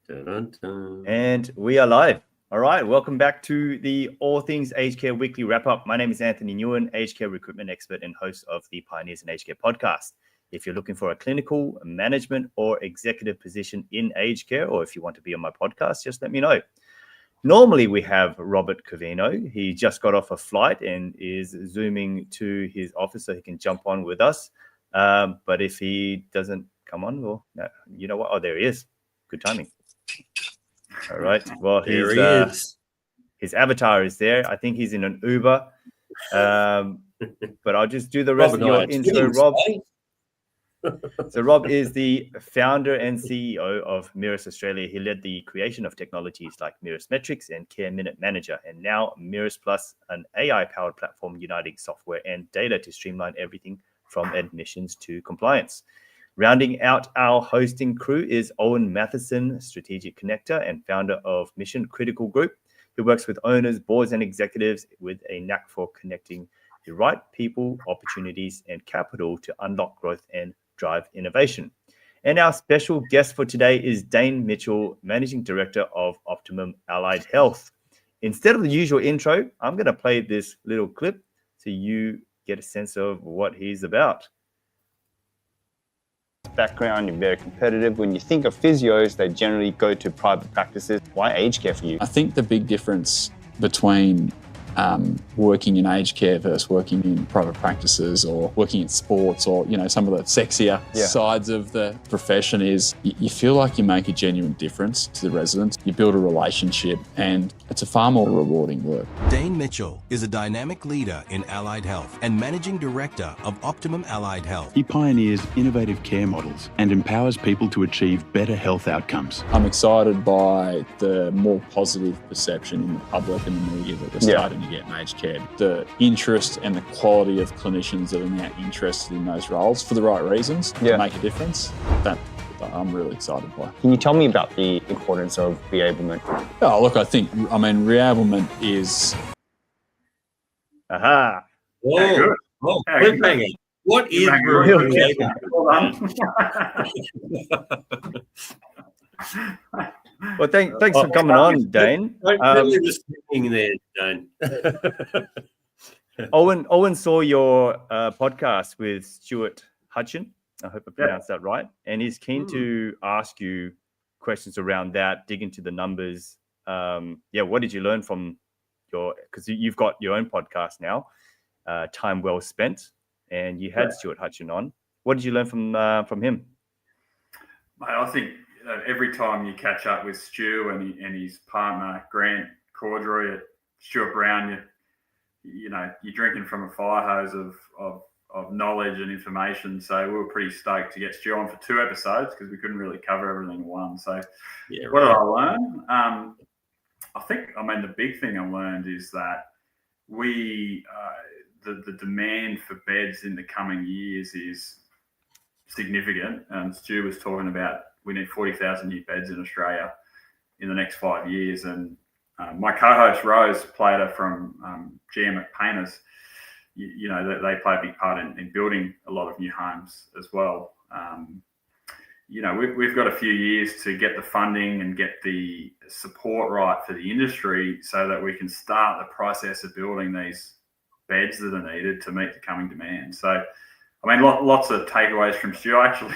Dun-dun-dun. And we are live. All right. Welcome back to the All Things Aged Care Weekly Wrap-Up. My name is Anthony Nguyen, aged care recruitment expert and host of the Pioneers in Aged Care podcast. If you're looking for a clinical, management, or executive position in aged care, or if you want to be on my podcast, just let me know. Normally, we have Robert Covino. He just got off a flight and is Zooming to his office so he can jump on with us. But if he doesn't come on, well, no, you know what? Oh, there he is. Good timing. All right. Well, There he is. His avatar is there. I think he's in an Uber. But I'll just do the rest of your intro, Rob. So Rob is the founder and CEO of Mirrors Australia. He led the creation of technologies like Mirrors Metrics and Care Minute Manager, and now Mirrors Plus, an AI-powered platform uniting software and data to streamline everything from admissions to compliance. Rounding out our hosting crew is Owen Matheson, strategic connector and founder of Mission Critical Group, who works with owners, boards, and executives with a knack for connecting the right people, opportunities, and capital to unlock growth and drive innovation. And our special guest for today is Dane Mitchell, Managing Director of Optimum Allied Health. Instead of the usual intro, I'm going to play this little clip so you get a sense of what he's about. Background, you're very competitive. When you think of physios, they generally go to private practices. Why aged care for you? I think the big difference between working in aged care versus working in private practices or working in sports or, you know, some of the sexier sides of the profession is you feel like you make a genuine difference to the residents. You build a relationship and it's a far more rewarding work. Dane Mitchell is a dynamic leader in allied health and managing director of Optimum Allied Health. He pioneers innovative care models and empowers people to achieve better health outcomes. I'm excited by the more positive perception in the public and the media that we're starting to get in aged care. The interest and the quality of clinicians that are now interested in those roles for the right reasons to make a difference. That I'm really excited by. Can you tell me about the importance of reablement? Oh, look, reablement is... Aha! Whoa. Oh, cliffhanger. What is reablement? Well, thanks for coming on, Dane. Really was thinking there, Dane. Owen saw your podcast with Stuart Hutchin. I hope I pronounced that right. And he's keen to ask you questions around that, dig into the numbers. What did you learn from because you've got your own podcast now, Time Well Spent, and you had Stuart Hutchin on. What did you learn from him? Mate, I think every time you catch up with Stu and his partner, Grant Cordroy at Stuart Brown, you're drinking from a fire hose of knowledge and information. So we were pretty stoked to get Stu on for 2 episodes because we couldn't really cover everything in one. So what did I learn? The big thing I learned is that the demand for beds in the coming years is significant. And Stu was talking about we need 40,000 new beds in Australia in the next 5 years. And my co-host Rose Plater from GM at Painters, they play a big part in building a lot of new homes as well. We've got a few years to get the funding and get the support right for the industry so that we can start the process of building these beds that are needed to meet the coming demand. So, lots of takeaways from Stu. Actually,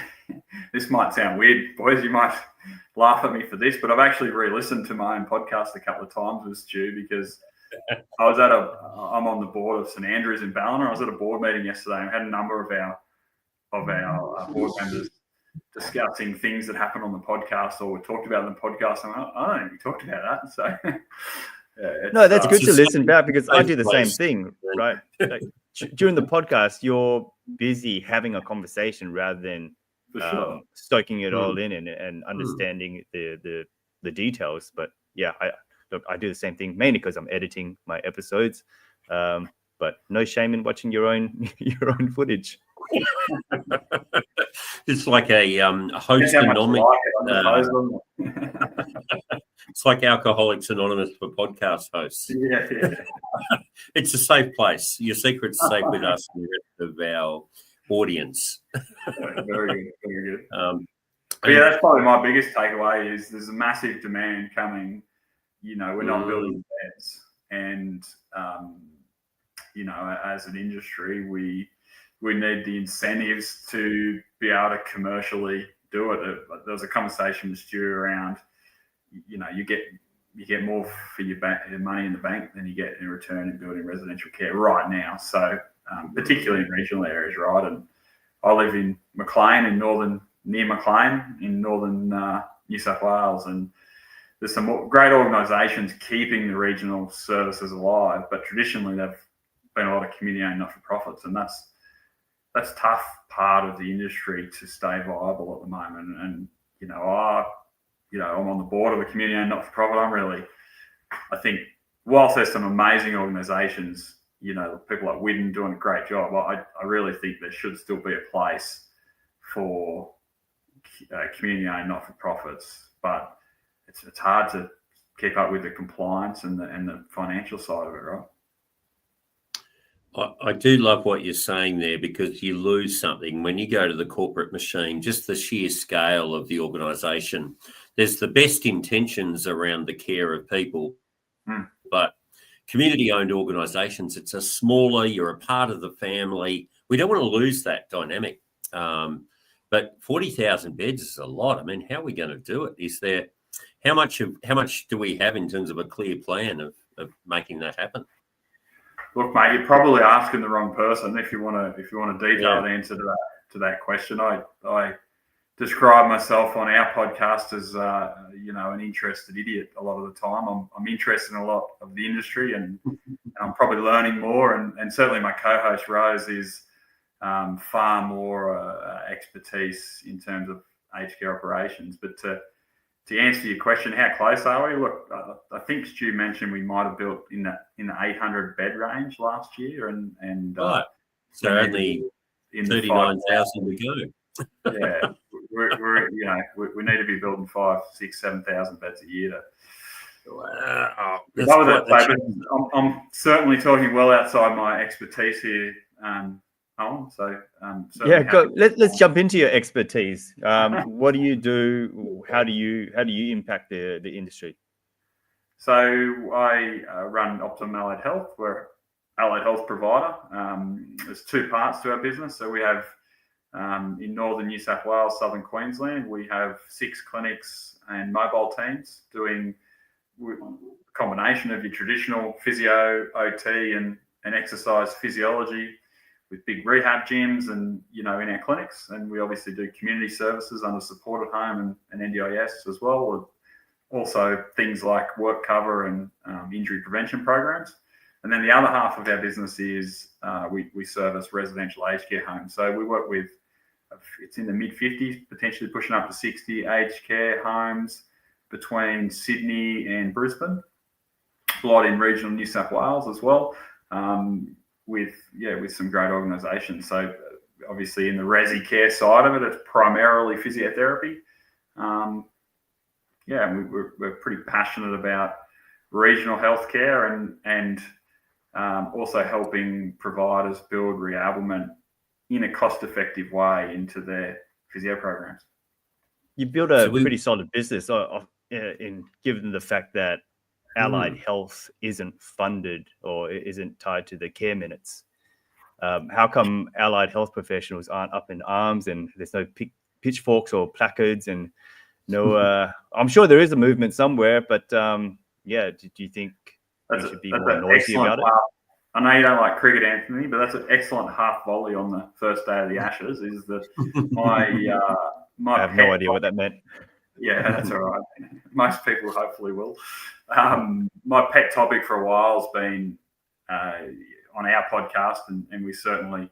this might sound weird, boys. You might laugh at me for this, but I've actually re-listened to my own podcast a couple of times with Stu because I'm on the board of St Andrews in Ballina. I was at a board meeting yesterday and had a number of our board members discussing things that happened on the podcast or were talked about in the podcast. I don't think we talked about that. So no, that's good to listen back because I do the same thing, right? Like, during the podcast, you're busy having a conversation rather than stoking it all in and understanding the details. But I do the same thing mainly because I'm editing my episodes. But no shame in watching your own footage. It's like a host anonymous. It's like Alcoholics Anonymous for podcast hosts. Yeah. It's a safe place. Your secret's safe with us and the rest of our audience. Very good. Yeah, that's probably my biggest takeaway is there's a massive demand coming. We're not building beds, and as an industry, we need the incentives to be able to commercially do it. There was a conversation with Stu around, you get more for your money in the bank than you get in return in building residential care right now. So particularly in regional areas, right? And I live in Maclean, near Maclean in northern New South Wales, and there's some great organisations keeping the regional services alive, but traditionally they've been a lot of community-owned not-for-profits, and that's tough part of the industry to stay viable at the moment. And I'm on the board of a community-owned not-for-profit. I think whilst there's some amazing organisations, people like Widden doing a great job, I really think there should still be a place for community-owned not-for-profits, but it's hard to keep up with the compliance and the financial side of it, right? I do love what you're saying there, because you lose something when you go to the corporate machine, just the sheer scale of the organisation. There's the best intentions around the care of people, but community-owned organisations, it's a smaller, you're a part of the family. We don't want to lose that dynamic. But 40,000 beds is a lot. I mean, how are we going to do it? Is there how much do we have in terms of a clear plan of making that happen? Look, mate, you're probably asking the wrong person if you want to detail the answer to that question. I describe myself on our podcast as an interested idiot a lot of the time. I'm interested in a lot of the industry, and I'm probably learning more. And certainly my co-host Rose is far more expertise in terms of aged care operations. But to answer your question, how close are we? Look, I think Stu mentioned we might have built in the 800 bed range last year, and right. So only in 39,000 to go. Yeah, we need to be building 5,000, 6,000, 7,000 beds a year. Wow, I'm certainly talking well outside my expertise here. So let's jump into your expertise. What do you do? How do you impact the industry? So I run Optimum Allied Health. We're allied health provider. There's two parts to our business. So we have in northern New South Wales, southern Queensland, we have 6 clinics and mobile teams doing a combination of your traditional physio, OT, and exercise physiology, with big rehab gyms and in our clinics. And we obviously do community services under supported home and NDIS as well. Also things like work cover and injury prevention programs. And then the other half of our business is we service residential aged care homes. So we work with, it's in the mid-50s, potentially pushing up to 60 aged care homes between Sydney and Brisbane, a lot in regional New South Wales as well. With some great organisations. So obviously in the resi care side of it, it's primarily physiotherapy. We're pretty passionate about regional healthcare and also helping providers build reablement in a cost-effective way into their physio programs. You built a pretty solid business in given the fact that allied health isn't funded or isn't tied to the care minutes. How come allied health professionals aren't up in arms and there's no pitchforks or placards and no? I'm sure there is a movement somewhere, but do you think we should be more noisy about it? I know you don't like cricket, Anthony, but that's an excellent half volley on the first day of the Ashes. Is that my I have no idea what that meant. Yeah, that's all right. Most people hopefully will. My pet topic for a while has been on our podcast, and we certainly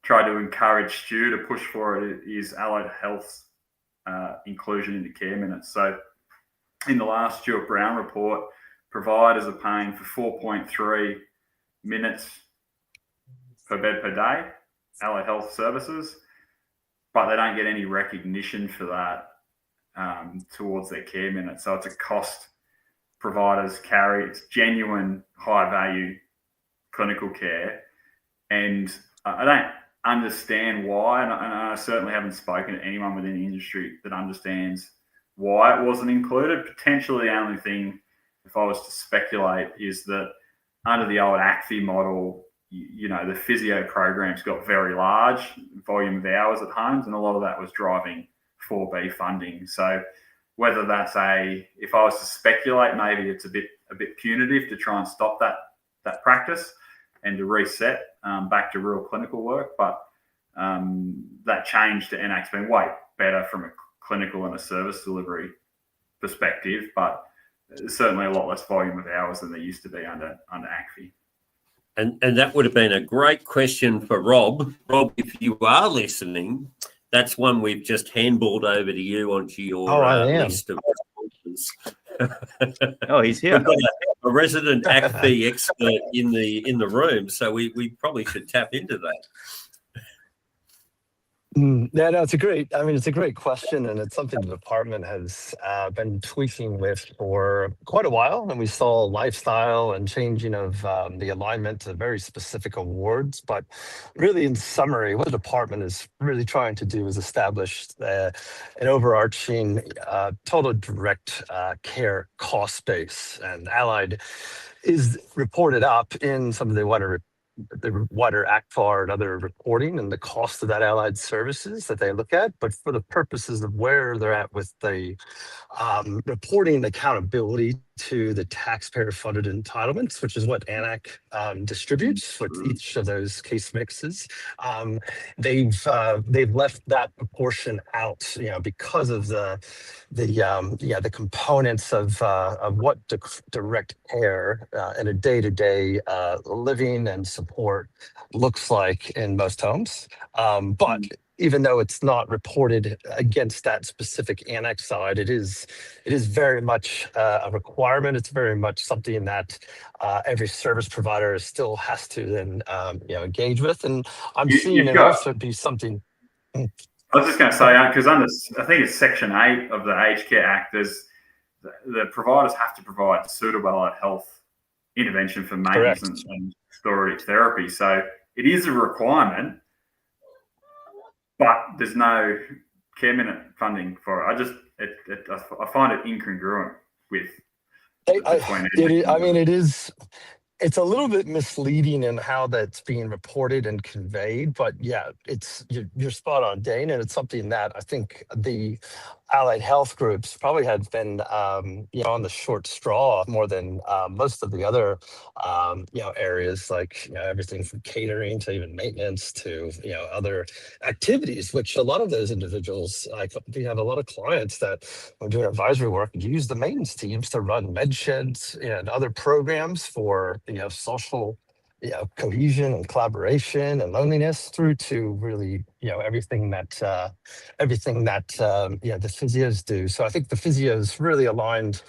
try to encourage Stu to push for it, is allied health's inclusion into care minutes. So in the last Stuart Brown report, providers are paying for 4.3 minutes per bed per day, allied health services, but they don't get any recognition for that towards their care minutes. So it's a cost providers carry. It's genuine high value clinical care. And I understand why, and I certainly haven't spoken to anyone within the industry that understands why it wasn't included. Potentially the only thing, if I was to speculate, is that under the old ACFI model, the physio programs got very large volume of hours at homes, and a lot of that was driving 4B funding. So whether that's if I was to speculate, maybe it's a bit punitive to try and stop that practice and to reset back to real clinical work. But that change to NAC's been way better from a clinical and a service delivery perspective, but certainly a lot less volume of hours than there used to be under ACFI. And that would have been a great question for Rob. Rob, if you are listening, that's one we've just handballed over to you onto your list of responses. Oh, he's here. We've got a resident ACFI expert in the room, so we probably should tap into that. Yeah, no, it's a great question, and it's something the department has been tweaking with for quite a while. And we saw lifestyle and changing of the alignment to very specific awards. But really, in summary, what the department is really trying to do is establish an overarching total direct care cost base. And Allied is reported up in some of the wider ACFAR and other reporting and the cost of that allied services that they look at, but for the purposes of where they're at with the reporting accountability to the taxpayer-funded entitlements, which is what ANAC distributes with each of those case mixes. They've left that proportion out, because of the components of what direct care in a day-to-day living and support looks like in most homes. But even though it's not reported against that specific annex side, it is very much a requirement. It's very much something that every service provider still has to then engage with. And I'm seeing it also be something. I was just going to say, because under, I think it's Section 8 of the Aged Care Act, there's the providers have to provide suitable allied health intervention for maintenance and storage therapy. So it is a requirement, but there's no care minute funding for it. I find it incongruent with. It's a little bit misleading in how that's being reported and conveyed, but yeah, you're spot on, Dane, and it's something that I think the allied health groups probably had been on the short straw more than most of the other areas, like everything from catering to even maintenance to other activities, which a lot of those individuals, like we have a lot of clients that when doing advisory work use the maintenance teams to run med sheds and other programs for social cohesion and collaboration and loneliness through to really everything that the physios do. So I think the physios really aligned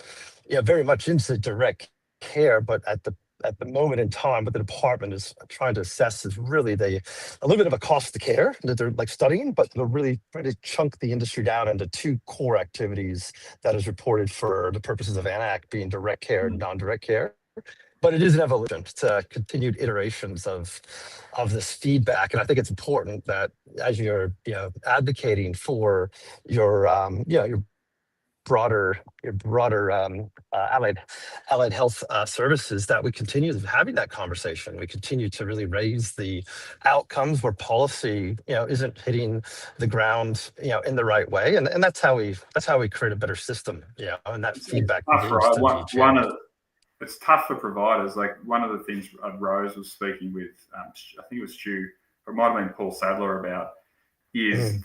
very much into direct care, but at the moment in time, what the department is trying to assess is really a little bit of a cost to care that they're studying, but they're really trying to chunk the industry down into two core activities that is reported for the purposes of ANAC, being direct care and non-direct care. But it is an evolution. It's continued iterations of this feedback, and I think it's important that as you're advocating for your broader allied health services, that we continue having that conversation. We continue to really raise the outcomes where policy isn't hitting the ground in the right way, and that's how we create a better system. And that feedback needs to be changed. It's tough for providers. Like one of the things Rose was speaking with, I think it was Stu, or it might have been Paul Sadler about, is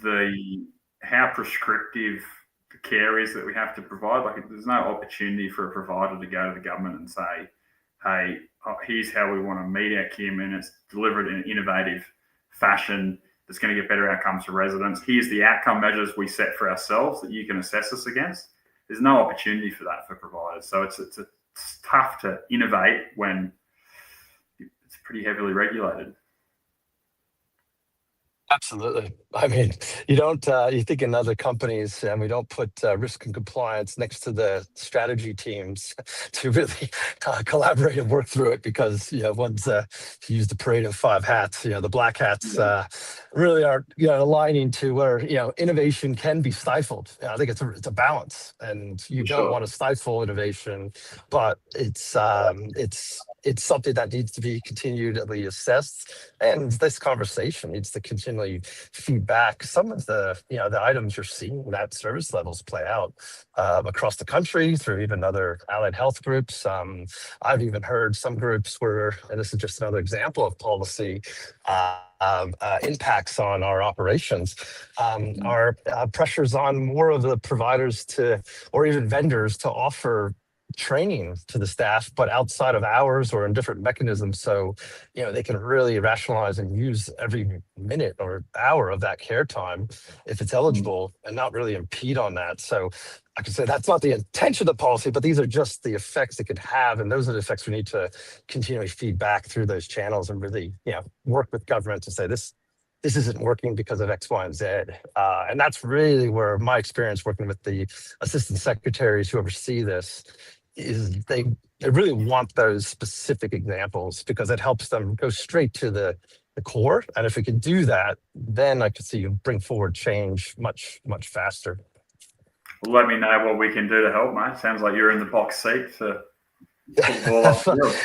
how prescriptive the care is that we have to provide. Like there's no opportunity for a provider to go to the government and say, hey, here's how we want to meet our care minutes, deliver it in an innovative fashion that's going to get better outcomes for residents. Here's the outcome measures we set for ourselves that you can assess us against. There's no opportunity for that for providers. So it's tough to innovate when it's pretty heavily regulated. Absolutely. I mean, you don't, you think in other companies, and we don't put risk and compliance next to the strategy teams to really collaborate and work through it because, one's, to use the parade of five hats, the black hats really are, aligning to where, innovation can be stifled. I think it's a balance, and you don't want to stifle innovation, but it's something that needs to be continually assessed. And this conversation needs to continually feed back some of the, the items you're seeing that service levels play out across the country through even other allied health groups. I've even heard some groups where, and this is just another example of policy impacts on our operations, are pressures on more of the providers to, or even vendors to offer training to the staff, but outside of hours or in different mechanisms. So, they can really rationalize and use every minute or hour of that care time if it's eligible and not really impede on that. So I can say that's not the intention of the policy, but these are just the effects it could have. And those are the effects we need to continually feed back through those channels and really, work with government to say this isn't working because of X, Y, and Z. And that's really where my experience working with the assistant secretaries who oversee this is they really want those specific examples because it helps them go straight to the core. And if we can do that, then I could see you bring forward change much, much faster. Well, let me know what we can do to help, mate. Sounds like you're in the box seat to put the ball up the field.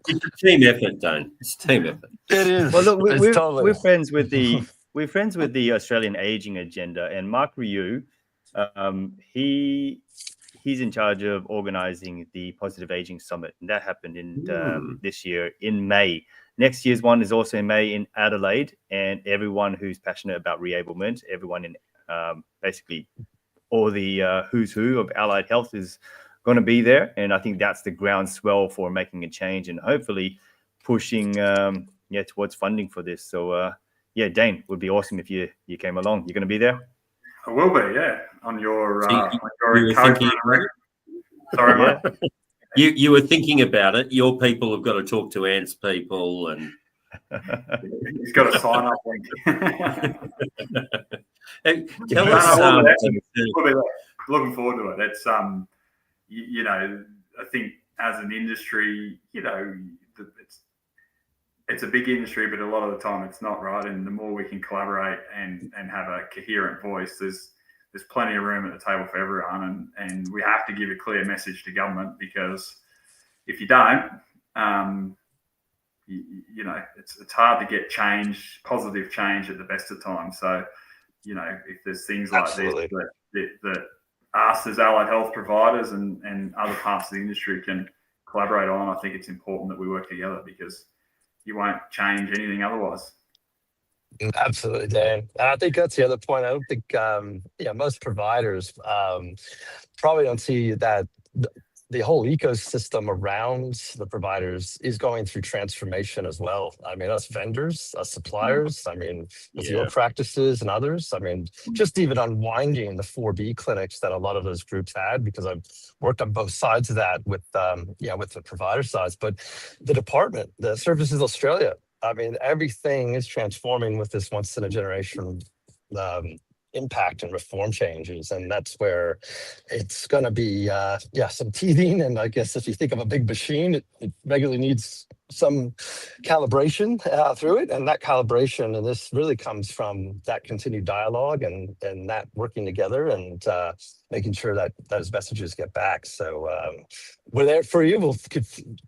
It's a team effort, Dane. It's a team effort. It is. Well, look, we're friends with the Australian Aging Agenda, and Mark Ryu, he's in charge of organizing the Positive Aging Summit, and that happened in this year in May. Next year's one is also in May in Adelaide, and everyone who's passionate about reablement, everyone in basically all the who's who of allied health is going to be there, and I think that's the groundswell for making a change and hopefully pushing towards funding for this. So Dane, would be awesome if you came along. You're going to be there? I will be, yeah. On your encouragement. Sorry, mate. You were thinking about it. Your people have got to talk to Ant's people, and he's got to sign up. Tell us. Looking forward to it. It's I think as an industry, it's a big industry, but a lot of the time it's not, right. And the more we can collaborate and have a coherent voice, there's plenty of room at the table for everyone. And we have to give a clear message to government, because if you don't, it's hard to get change, positive change at the best of times. So, if there's things like this that us as allied health providers and other parts of the industry can collaborate on, I think it's important that we work together, because you won't change anything otherwise. Absolutely, Dan. And I think that's the other point. I don't think, most providers probably don't see that the whole ecosystem around the providers is going through transformation as well. I mean, us vendors, us suppliers, with your practices and others. Just even unwinding the 4B clinics that a lot of those groups had, because I've worked on both sides of that with the provider sides. But the department, the Services Australia, everything is transforming with this once in a generation impact and reform changes. And that's where it's going to be, some teething. And I guess if you think of a big machine, it regularly needs some calibration through it. And that calibration, and this really comes from that continued dialogue and that working together and making sure that those messages get back. So we're there for you. We'll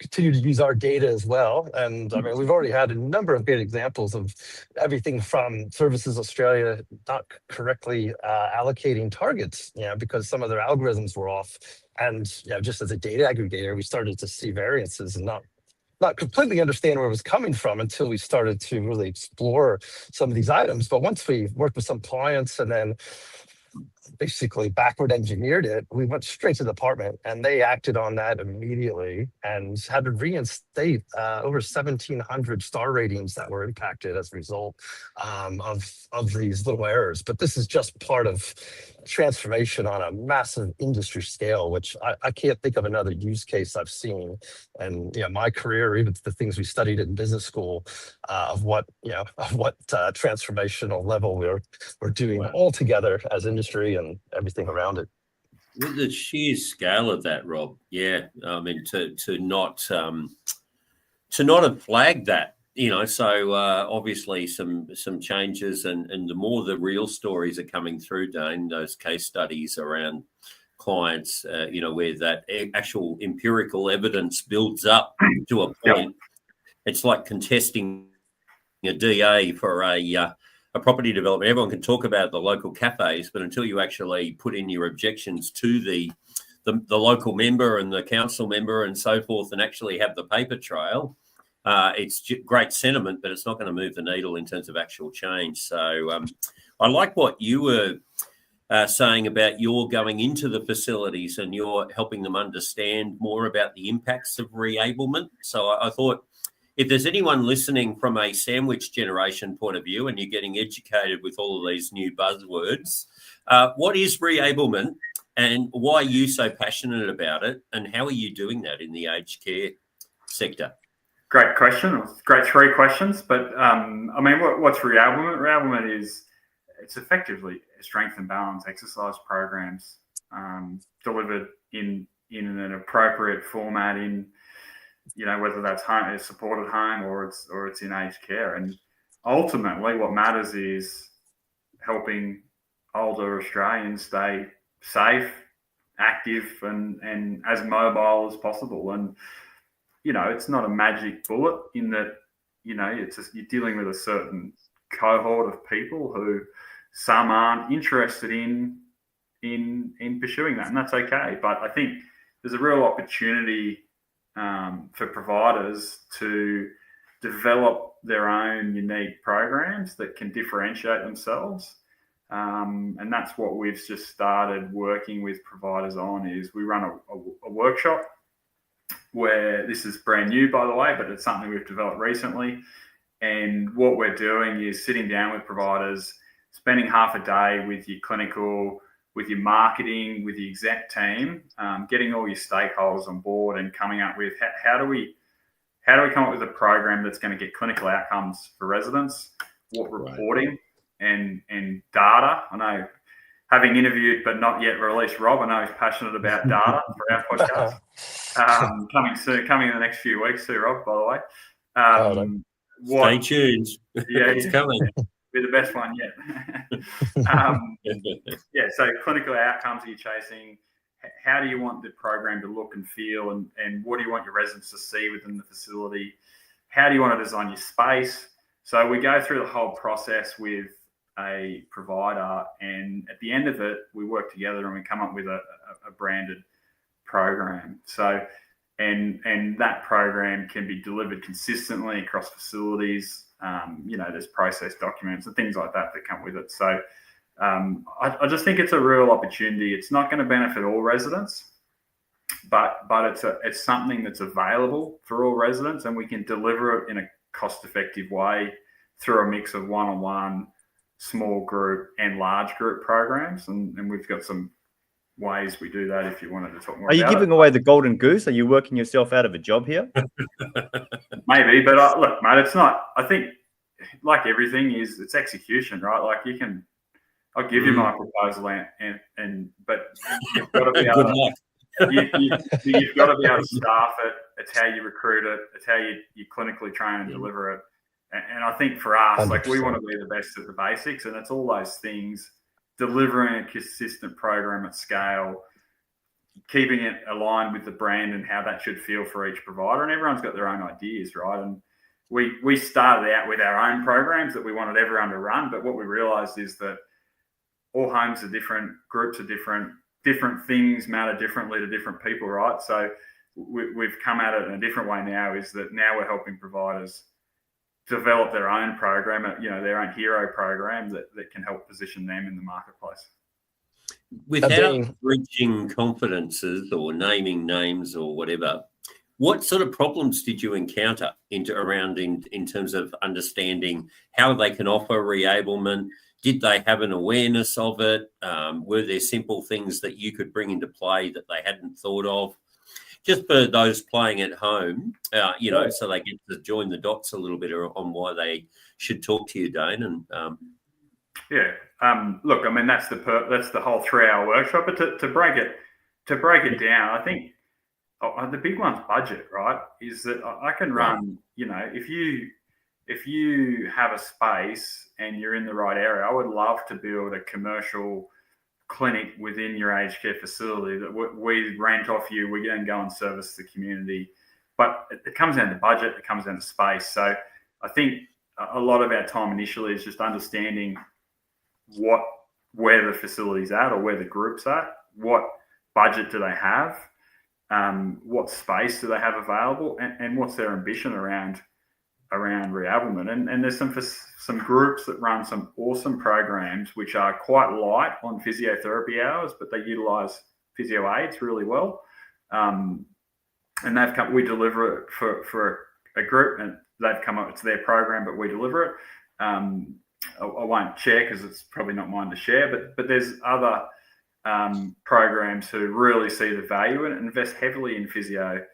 continue to use our data as well. And we've already had a number of great examples of everything from Services Australia not correctly allocating targets, because some of their algorithms were off. And just as a data aggregator, we started to see variances and not completely understand where it was coming from until we started to really explore some of these items. But once we worked with some clients and then basically backward engineered it. We went straight to the department, and they acted on that immediately and had to reinstate over 1,700 star ratings that were impacted as a result of these little errors. But this is just part of transformation on a massive industry scale, which I can't think of another use case I've seen. And my career, even the things we studied in business school, of what transformational level we're doing all together as industry and everything around it. With the sheer scale of that, Rob, yeah, I mean to not have flagged that, so obviously some changes, and the more the real stories are coming through, Dane, those case studies around clients, where that actual empirical evidence builds up to a point. Yep. It's like contesting a DA for a property development. Everyone can talk about the local cafes, but until you actually put in your objections to the local member and the council member and so forth, and actually have the paper trail, it's great sentiment, but it's not going to move the needle in terms of actual change. So I like what you were saying about you're going into the facilities and you're helping them understand more about the impacts of reablement. So I thought, if there's anyone listening from a sandwich generation point of view and you're getting educated with all of these new buzzwords, what is reablement and why are you so passionate about it, and how are you doing that in the aged care sector? Great question. Great three questions. But what's reablement? Reablement it's effectively strength and balance exercise programs delivered in an appropriate format in, whether that's home, supported home, or it's in aged care. And ultimately, what matters is helping older Australians stay safe, active, and as mobile as possible. And it's not a magic bullet in that you're dealing with a certain cohort of people who some aren't interested in pursuing that, and that's okay. But I think there's a real opportunity for providers to develop their own unique programs that can differentiate themselves. And that's what we've just started working with providers on. Is we run a workshop where this is brand new, by the way, but it's something we've developed recently. And what we're doing is sitting down with providers, spending half a day with your clinical, with your marketing, with the exec team, getting all your stakeholders on board and coming up with how do we come up with a program that's going to get clinical outcomes for residents, what reporting and data. I know, having interviewed but not yet released Rob, I know he's passionate about data for our podcast. Coming in the next few weeks too, Rob, by the way. Stay tuned. Yeah, it's coming. Be the best one yet. So clinical outcomes are you chasing? How do you want the program to look and feel, and what do you want your residents to see within the facility? How do you want to design your space? So we go through the whole process with a provider, and at the end of it, we work together and we come up with a branded program. So, and that program can be delivered consistently across facilities. There's process documents and things like that come with it. So I just think it's a real opportunity. It's not going to benefit all residents, but it's something that's available for all residents, and we can deliver it in a cost-effective way through a mix of one-on-one, small group and large group programs. And we've got some ways we do that if you wanted to talk more about it. Are you giving away the golden goose? Are you working yourself out of a job here? Maybe, but look, mate, it's not. I think, like everything, it's execution, right? Like I'll give you my proposal, but you've got to be able to, you've got to be able to staff it. It's how you recruit it. It's how you clinically train and deliver it. And I think for us, 100%. we want to be the best at the basics, and it's all those things: delivering a consistent program at scale, keeping it aligned with the brand and how that should feel for each provider. And everyone's got their own ideas, right? And we started out with our own programs that we wanted everyone to run, but what we realized is that all homes are different, groups are different things matter differently to different people, right? So we've come at it in a different way now, is that now we're helping providers develop their own program, their own hero program that can help position them in the marketplace. without breaching confidences or naming names or whatever, what sort of problems did you encounter in terms of understanding how they can offer reablement? Did they have an awareness of it? Were there simple things that you could bring into play that they hadn't thought of? Just for those playing at home, so they get to join the dots a little bit on why they should talk to you, Dane. And look, I mean that's the whole 3-hour workshop. But to break it down, I think the big one's budget, right? Is that I can run, if you have a space and you're in the right area, I would love to build a commercial clinic within your aged care facility that we rent off you. We then go and service the community. But it comes down to budget, it comes down to space. So I think a lot of our time initially is just understanding where the facility's at or where the group's at, what budget do they have, what space do they have available, and what's their ambition around reablement. And there's some groups that run some awesome programs which are quite light on physiotherapy hours, but they utilize physio aids really well. And we deliver it for a group, and they've come up, it's their program, but we deliver it. I won't share because it's probably not mine to share, but there's other programs who really see the value and invest heavily in physio,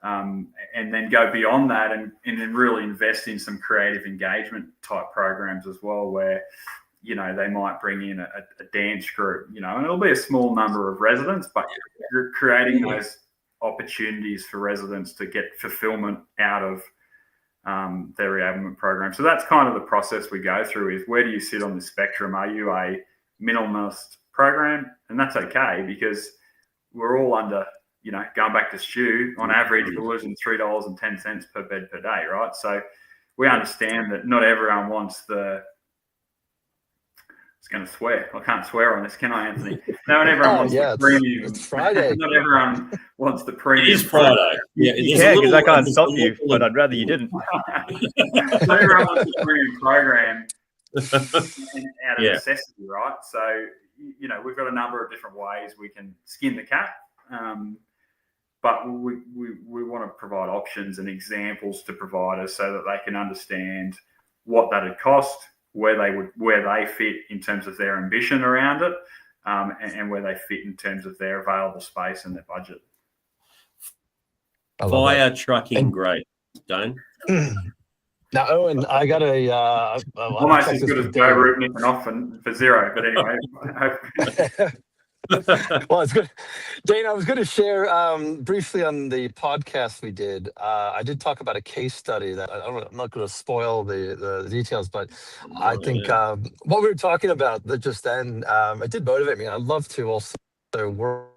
and then go beyond that and then really invest in some creative engagement type programs as well, where they might bring in a dance group, and it'll be a small number of residents, but you're creating those opportunities for residents to get fulfillment out of their reablement program. So that's kind of the process we go through, is where do you sit on the spectrum? Are you a minimalist program? And that's okay, because we're all under, going back to Stu, on average, we're losing $3.10 per bed per day, right? So we understand that not everyone wants I was going to swear. I can't swear on this, can I, Anthony? Not everyone wants the premium. It's Friday. Not everyone wants the premium. It is Friday. Yeah, you can, because I can't stop you, but I'd rather you didn't. Not everyone wants the premium program out of necessity, right? So, we've got a number of different ways we can skin the cat. But we want to provide options and examples to providers so that they can understand what that would cost, where they fit in terms of their ambition around it, and where they fit in terms of their available space and their budget. Fire trucking, great, Dane. Now, Owen, I got almost as good as Joe Root nipping off for zero, but anyway. Well, it's good. Dane, I was going to share briefly on the podcast we did. I did talk about a case study that I'm not going to spoil the details, but I think what we were talking about just then, it did motivate me. I'd love to also work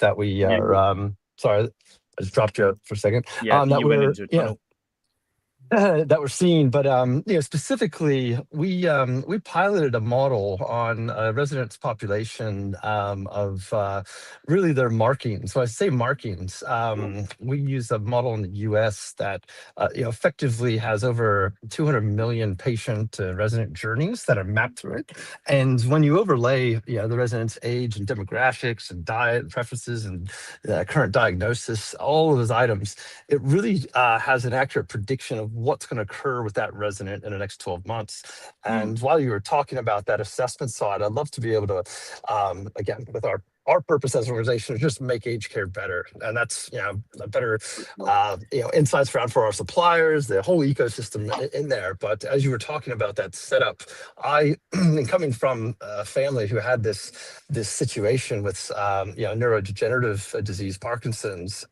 that we are. Sorry, I just dropped you for a second. Yeah, you went into a tunnel. That we're seeing, but specifically, we piloted a model on a residents' population of really their markings. So I say markings. We use a model in the U.S. that effectively has over 200 million patient resident journeys that are mapped through it. And when you overlay the residents' age and demographics and diet preferences and current diagnosis, all of those items, it really has an accurate prediction of what's going to occur with that resident in the next 12 months. And while you were talking about that assessment side, I'd love to be able to, again, with our purpose as an organization is just make aged care better. And that's, a better, insights for our suppliers, the whole ecosystem in there. But as you were talking about that setup, coming from a family who had this situation with, neurodegenerative disease, Parkinson's,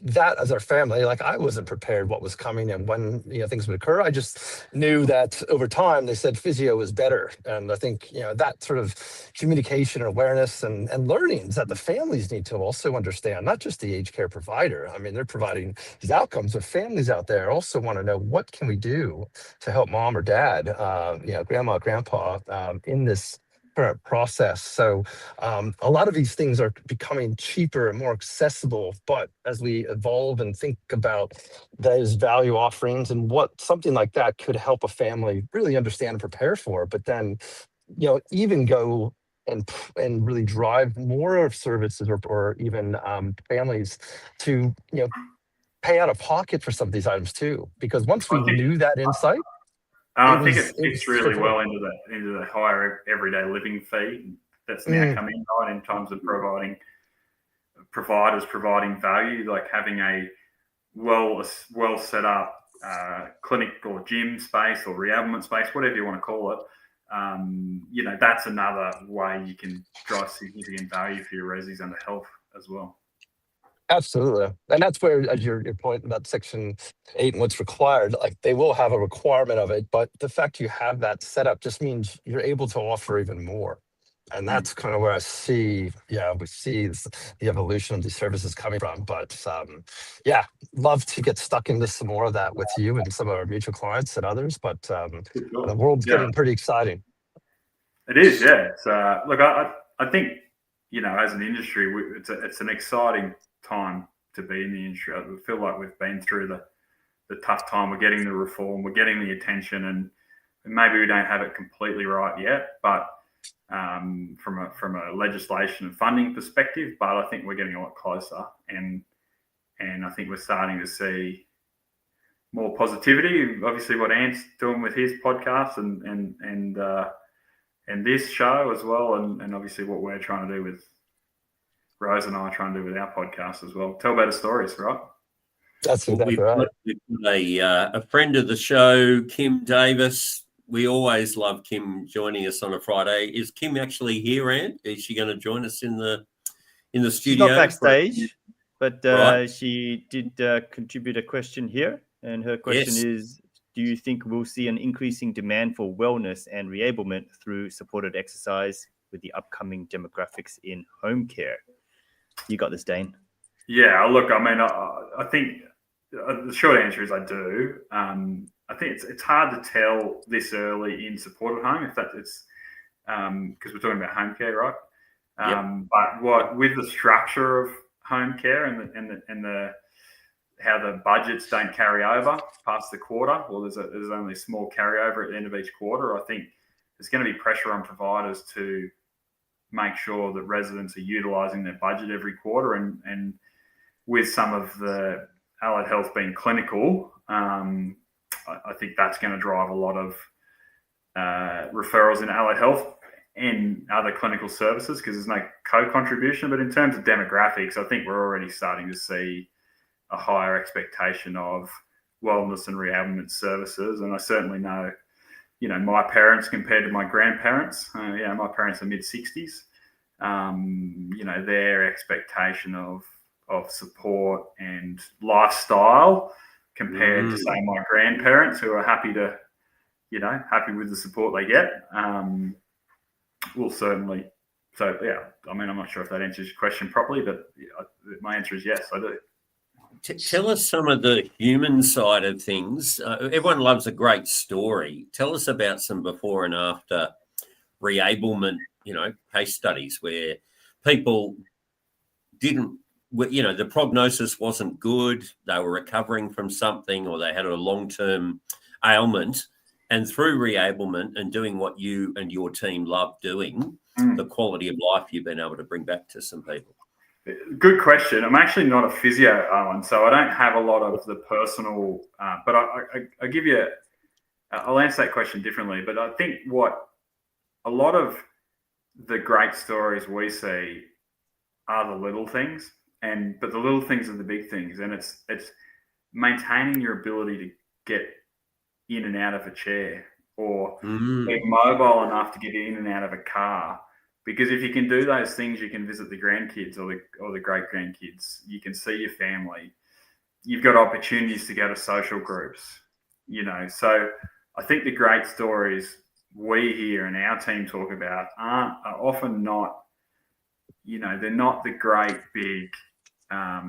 that as our family, I wasn't prepared what was coming and when, things would occur. I just knew that over time they said physio was better. And I think, that sort of communication and awareness and learnings that the families need to also understand, not just the aged care provider. They're providing these outcomes, but families out there also want to know, what can we do to help mom or dad, grandma, grandpa, in this process. So a lot of these things are becoming cheaper and more accessible. But as we evolve and think about those value offerings and what something like that could help a family really understand and prepare for, but then, even go and really drive more of services or even families to, pay out of pocket for some of these items too. Because once we knew that insight, I think it fits really well into the higher everyday living fee that's now come in, right, in terms of providing value, like having a well set up clinic or gym space or reablement space, whatever you want to call it. That's another way you can drive significant value for your resis under health as well. Absolutely. And that's where, as your point about Section 8 and what's required, like they will have a requirement of it, but the fact you have that set up just means you're able to offer even more. And that's kind of where we see the evolution of these services coming from. But love to get stuck into some more of that with you and some of our mutual clients and others. But the world's getting pretty exciting. It is, yeah. So, look, I think, as an industry, it's an exciting time to be in the industry. I feel like we've been through the tough time. We're getting the reform, we're getting the attention, and maybe we don't have it completely right yet, but from a legislation and funding perspective, but I think we're getting a lot closer, and I think we're starting to see more positivity. Obviously, what Ant's doing with his podcast and this show as well, and obviously what we're trying to do with Rose and I are trying to do with our podcast as well. Tell better stories, right? That's exactly right. We've got a friend of the show, Kim Davis. We always love Kim joining us on a Friday. Is Kim actually here, Ant? Is she going to join us in the studio? She's not backstage, but she did contribute a question here, and her question is: do you think we'll see an increasing demand for wellness and reablement through supported exercise with the upcoming demographics in home care? You got this, Dane. Yeah, look, I mean, I think the short answer is I do. I think it's hard to tell this early in supported home if it's because we're talking about home care, right? But with the structure of home care and the how the budgets don't carry over past the quarter, well, there's only a small carryover at the end of each quarter. I think there's going to be pressure on providers to make sure that residents are utilising their budget every quarter, and with some of the allied health being clinical, I think that's going to drive a lot of referrals in allied health and other clinical services because there's no co-contribution. But in terms of demographics, I think we're already starting to see a higher expectation of wellness and reablement services. And I certainly know, my parents compared to my grandparents, my parents are mid-60s, their expectation of support and lifestyle compared to, say, my grandparents who are happy with the support they get, will certainly. So, I mean, I'm not sure if that answers your question properly, but my answer is yes, I do. Tell us some of the human side of things. Everyone loves a great story. Tell us about some before and after reablement, case studies where people didn't, the prognosis wasn't good. They were recovering from something or they had a long-term ailment. And through reablement and doing what you and your team love doing, the quality of life you've been able to bring back to some people. Good question. I'm actually not a physio, Owen, so I don't have a lot of the personal, but I give you, I'll answer that question differently. But I think what a lot of the great stories we see are the little things, but the little things are the big things, and it's maintaining your ability to get in and out of a chair or be mobile enough to get in and out of a car. Because if you can do those things, you can visit the grandkids or the great grandkids. You can see your family. You've got opportunities to go to social groups, So I think the great stories we hear and our team talk about are often not, they're not the great big, I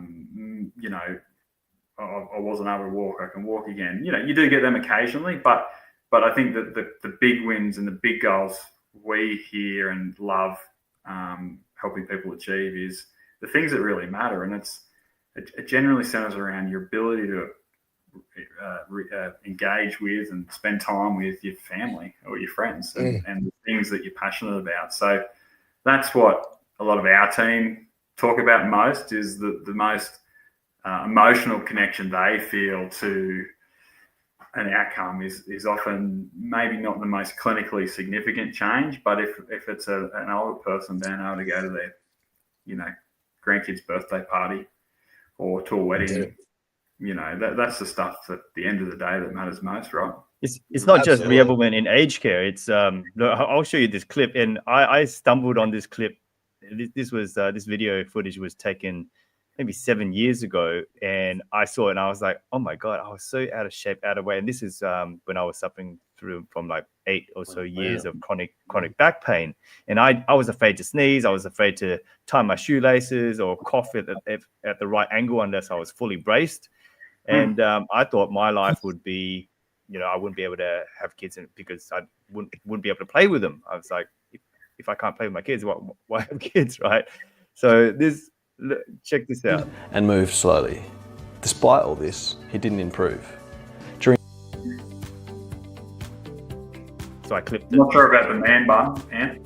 wasn't able to walk, I can walk again. You do get them occasionally, but I think that the big wins and the big goals we hear and love helping people achieve is the things that really matter, and it generally centers around your ability to engage with and spend time with your family or your friends and the things that you're passionate about. So that's what a lot of our team talk about most, is the most emotional connection they feel to an outcome is often maybe not the most clinically significant change, but if it's an older person being able to go to their, grandkid's birthday party or to a wedding, that's the stuff at the end of the day that matters most, right? It's not just reablement in aged care. It's I'll show you this clip, and I stumbled on this clip. This video footage was taken maybe 7 years ago, and I saw it and I was like, oh my God, I was so out of shape, out of way. And this is when I was suffering from like 8 or so years of chronic back pain. And I was afraid to sneeze. I was afraid to tie my shoelaces or cough at the right angle unless I was fully braced. And I thought my life would be, I wouldn't be able to have kids because I wouldn't be able to play with them. I was like, if I can't play with my kids, why have kids, right? So check this out. And moved slowly. Despite all this, he didn't improve. So I clipped it. I'm not sure about the man bun, Ant.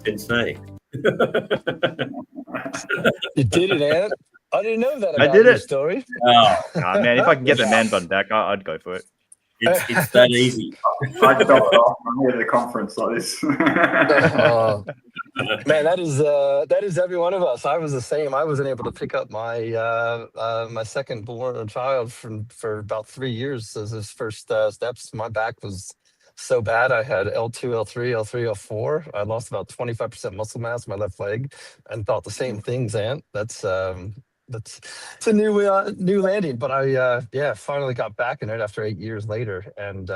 Sensei. You did it, Ant. I didn't know that about I did your it. story. Oh, man, if I can get the man bun back, I'd go for it. It's that easy. I got it off. I'm here at the conference like this. Man, that is every one of us. I was the same. I wasn't able to pick up my my second born child for about 3 years as his first steps. My back was so bad. I had L2, L3, L3, L4. I lost about 25% muscle mass in my left leg, and thought the same things, Ant. That's it's a new landing, but I finally got back in it after 8 years later, and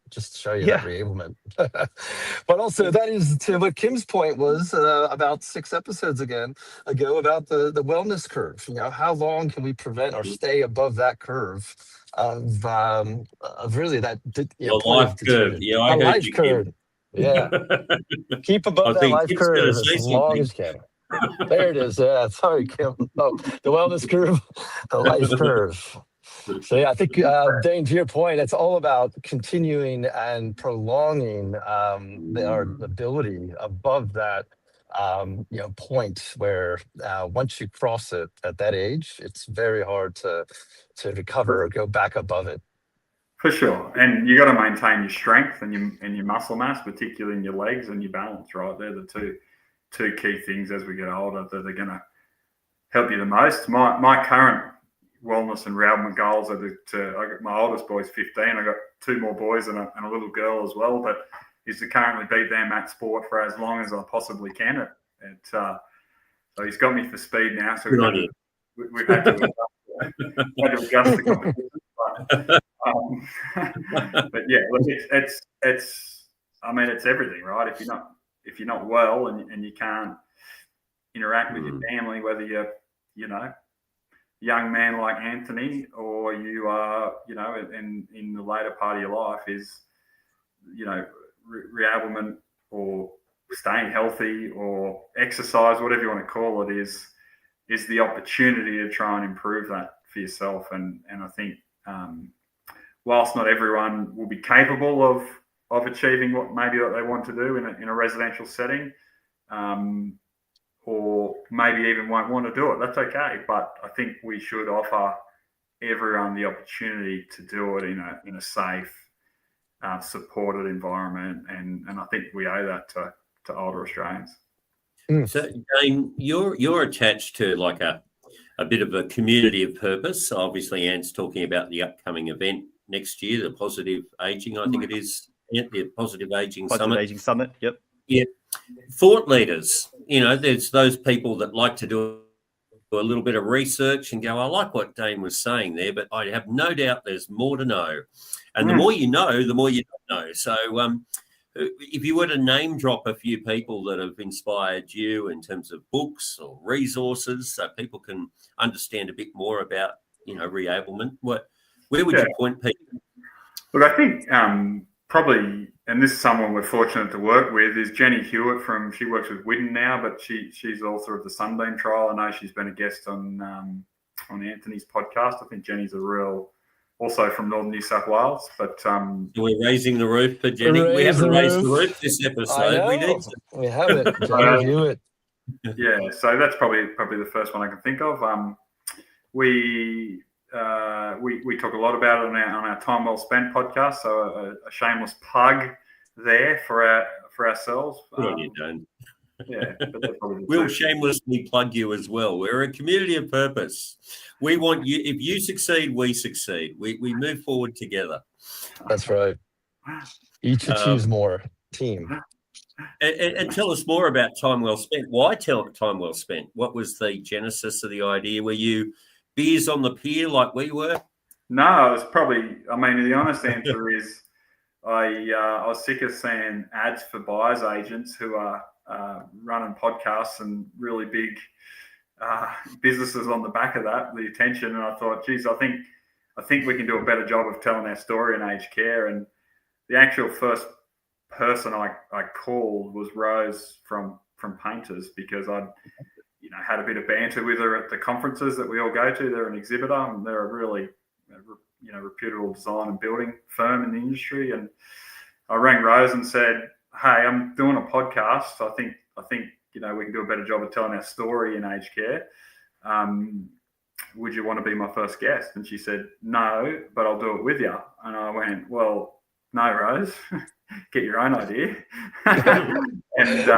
just to show you that reablement. But also that is to what Kim's point was about 6 episodes ago about the wellness curve. How long can we prevent or stay above that curve of really that life curve? Yeah, I heard life you, curve. Kim. Yeah, keep above that life curve as long as you can. There it is. Yeah, sorry, Kim. Oh, the wellness curve, the life curve. So yeah, I think Dane, to your point, it's all about continuing and prolonging our ability above that point where once you cross it at that age, it's very hard to recover or go back above it. For sure, and you got to maintain your strength and your muscle mass, particularly in your legs, and your balance. Right, they're the two key things as we get older that are going to help you the most. My current wellness and reablement goals are I got my oldest boy's 15. I got 2 more boys and a little girl as well, but is to currently beat them at sport for as long as I possibly can. So he's got me for speed now. So we've had to adjust the competition. But yeah, look, it's everything, right? If you're not well and you can't interact with your family, whether you're, young man like Anthony, or you are, in the later part of your life, is, reablement or staying healthy or exercise, whatever you want to call it, is the opportunity to try and improve that for yourself. And I think whilst not everyone will be capable of achieving what they want to do in a residential setting, or maybe even won't want to do it, that's okay. But I think we should offer everyone the opportunity to do it in a safe, supported environment, and I think we owe that to older Australians. So, Dane, you're attached to like a bit of a community of purpose. Obviously, Ant's talking about the upcoming event next year, the Positive Aging, I think it is, the Positive Aging Summit. Aging Summit, yep. Yeah. Thought leaders, there's those people that like to do a little bit of research and go, I like what Dane was saying there, but I have no doubt there's more to know. And the more you know, the more you don't know. So if you were to name drop a few people that have inspired you in terms of books or resources so people can understand a bit more about, reablement, where would you point people? Look, I think probably, and this is someone we're fortunate to work with, is Jenny Hewitt she works with Widden now, but she's author of the Sunbeam Trial. I know she's been a guest on Anthony's podcast. I think Jenny's also from Northern New South Wales, but we're raising the roof for Jenny. We haven't raised the roof this episode. We haven't. Jenny Hewitt. Yeah, so that's probably the first one I can think of. We talk a lot about it on our Time Well Spent podcast. So a shameless plug there for ourselves. You don't. Yeah, but we'll shamelessly plug you as well. We're a community of purpose. We want you. If you succeed, we succeed. We move forward together. That's right. Each achieves more. Team. And tell us more about Time Well Spent. Why Time Well Spent? What was the genesis of the idea? Were you beers on the pier like we were? No, it's probably. I mean, the honest answer is, I was sick of seeing ads for buyers agents who are running podcasts and really big businesses on the back of that, the attention. And I thought, geez, I think we can do a better job of telling our story in aged care. And the actual first person I called was Rose from Painters, because I'd had a bit of banter with her at the conferences that we all go to. They're an exhibitor, and they're a really reputable design and building firm in the industry. And I rang Rose and said, hey, I'm doing a podcast. I think we can do a better job of telling our story in aged care. Would you want to be my first guest? And she said, no, but I'll do it with you. And I went, well, no, Rose, get your own idea. and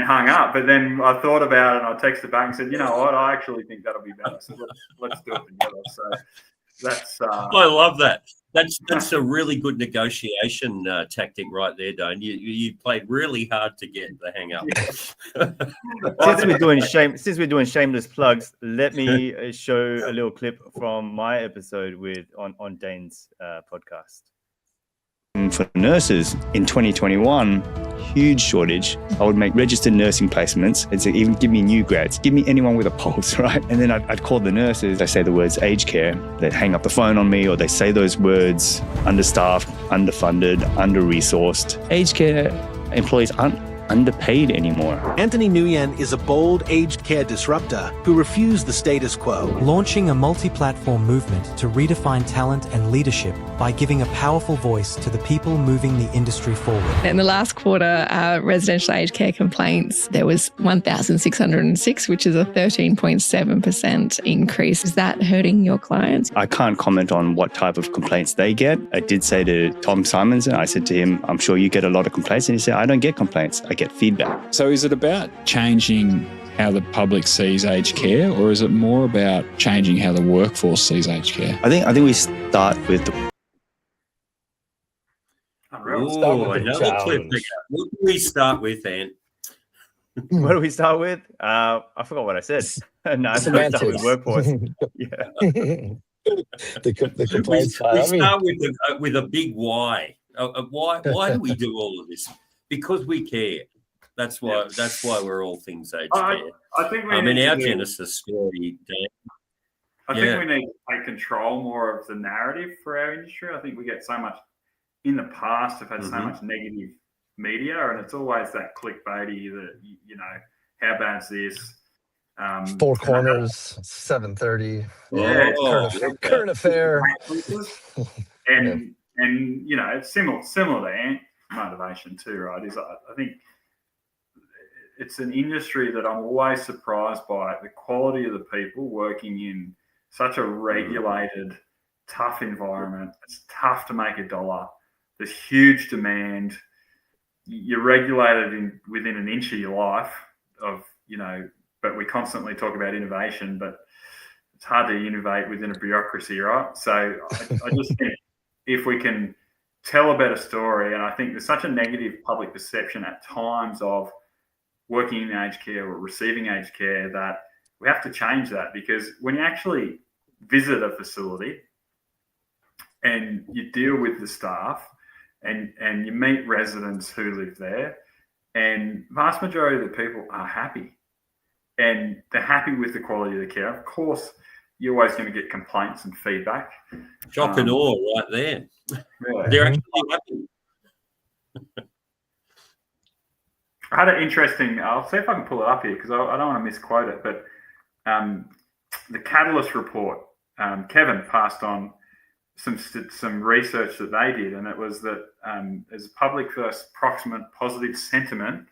hung up. But then I thought about it, and I texted back and said, you know what, I actually think that'll be better. So let's do it together. So that's I love that. That's a really good negotiation tactic right there, Dane. You played really hard to get the hang up. Since we're doing shameless plugs, let me show a little clip from my episode on Dane's podcast. For nurses in 2021, huge shortage. I would make registered nursing placements and say, even give me new grads, give me anyone with a pulse, right? And then I'd call the nurses. They say the words aged care. They'd hang up the phone on me, or they say those words: understaffed, underfunded, under-resourced. Aged care employees aren't underpaid anymore. Anthony Nguyen is a bold aged care disruptor who refused the status quo, launching a multi-platform movement to redefine talent and leadership by giving a powerful voice to the people moving the industry forward. In the last quarter, residential aged care complaints, there was 1,606, which is a 13.7% increase. Is that hurting your clients? I can't comment on what type of complaints they get. I did say to Tom Simonson, I said to him, I'm sure you get a lot of complaints. And he said, I don't get complaints. I get feedback. So is it about changing how the public sees aged care, or is it more about changing how the workforce sees aged care? I think we start with another clip. What do we start with, Ant? What do we start with? I forgot what I said. No, I start with workforce. Yeah. the complaints. We start with a big why. Why do we do all of this? Because we care. That's why. Yes. That's why we're all things aged care. I think our Genesis story. I think we need to take control more of the narrative for our industry. I think we get so much in the past. Have had so much negative media, and it's always that clickbaity that how bad's this? Four Corners, 7:30. Yeah, current affair. and it's similar to Ant motivation too, right? I think it's an industry that I'm always surprised by the quality of the people working in such a regulated, tough environment. It's tough to make a dollar. There's huge demand. You're regulated within an inch of your life but we constantly talk about innovation, but it's hard to innovate within a bureaucracy, right? So I just think if we can tell a better story, and I think there's such a negative public perception at times of working in aged care or receiving aged care that we have to change that, because when you actually visit a facility and you deal with the staff and you meet residents who live there, and vast majority of the people are happy and they're happy with the quality of the care. Of course, you're always going to get complaints and feedback. Shock and awe right there. Yeah. They're actually happy. I had an interesting. I'll see if I can pull it up here because I don't want to misquote it. But the Catalyst report, Kevin passed on some research that they did, and it was that there's public versus proximate positive sentiment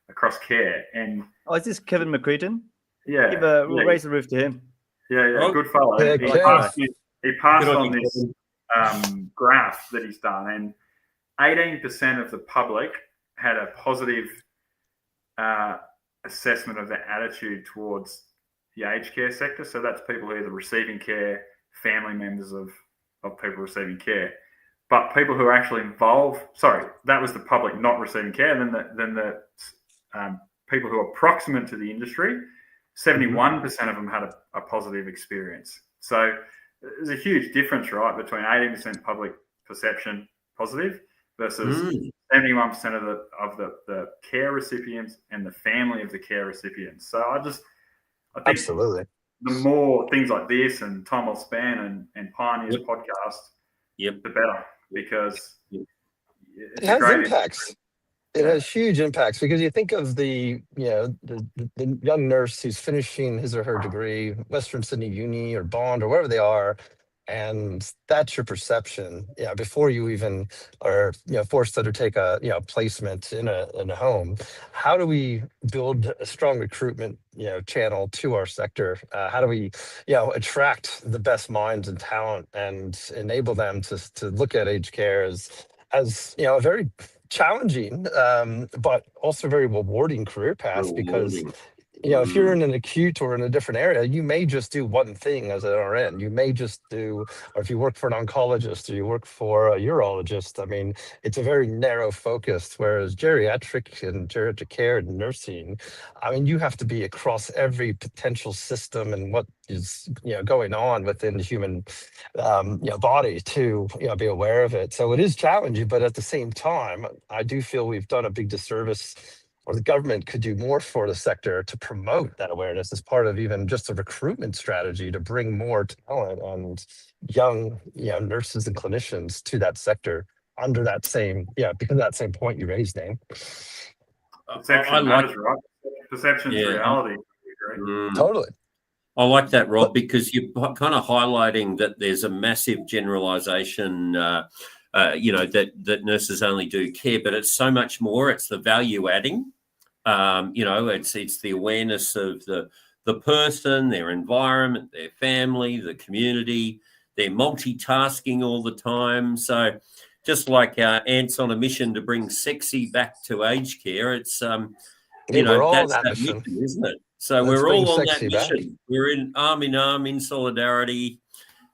across care. And is this Kevin McCreaton? Yeah, we'll raise the roof to him. Yeah, good fellow. Yeah, He passed on this graph that he's done, and 18% of the public had a positive assessment of their attitude towards the aged care sector. So that's people either receiving care, family members of people receiving care, but people who are actually involved. Sorry, that was the public not receiving care. And then the people who are proximate to the industry, 71% of them had a positive experience. So there's a huge difference, right, between 18% public perception positive versus 71% of the care recipients and the family of the care recipients. So I think absolutely the more things like this and Time Well Spent and Pioneers podcast, the better, because it has impacts. It has huge impacts because you think of the young nurse who's finishing his or her degree, Western Sydney Uni or Bond or wherever they are, and that's your perception. Before you even are forced to undertake a placement in a home. How do we build a strong recruitment channel to our sector? How do we attract the best minds and talent and enable them to look at aged care as a very challenging but also very rewarding career path? Because if you're in an acute or in a different area, you may just do one thing as an RN. You may just do, or if you work for an oncologist or you work for a urologist, I mean, it's a very narrow focus. Whereas geriatric and geriatric care and nursing, I mean, you have to be across every potential system and what is going on within the human body to be aware of it. So it is challenging, but at the same time, I do feel we've done a big disservice, or the government could do more for the sector to promote that awareness as part of even just a recruitment strategy to bring more talent and young nurses and clinicians to that sector under that same because of that same point you raised, Dane. Perception matters, right? Perception's reality. Totally. I like that, Rob, because you're kind of highlighting that there's a massive generalization that nurses only do care, but it's so much more. It's the value adding. It's the awareness of the person, their environment, their family, the community. They're multitasking all the time. So just like ants on a mission to bring sexy back to aged care, it's that's that mission, isn't it? So we're all on that mission. We're in arm in solidarity.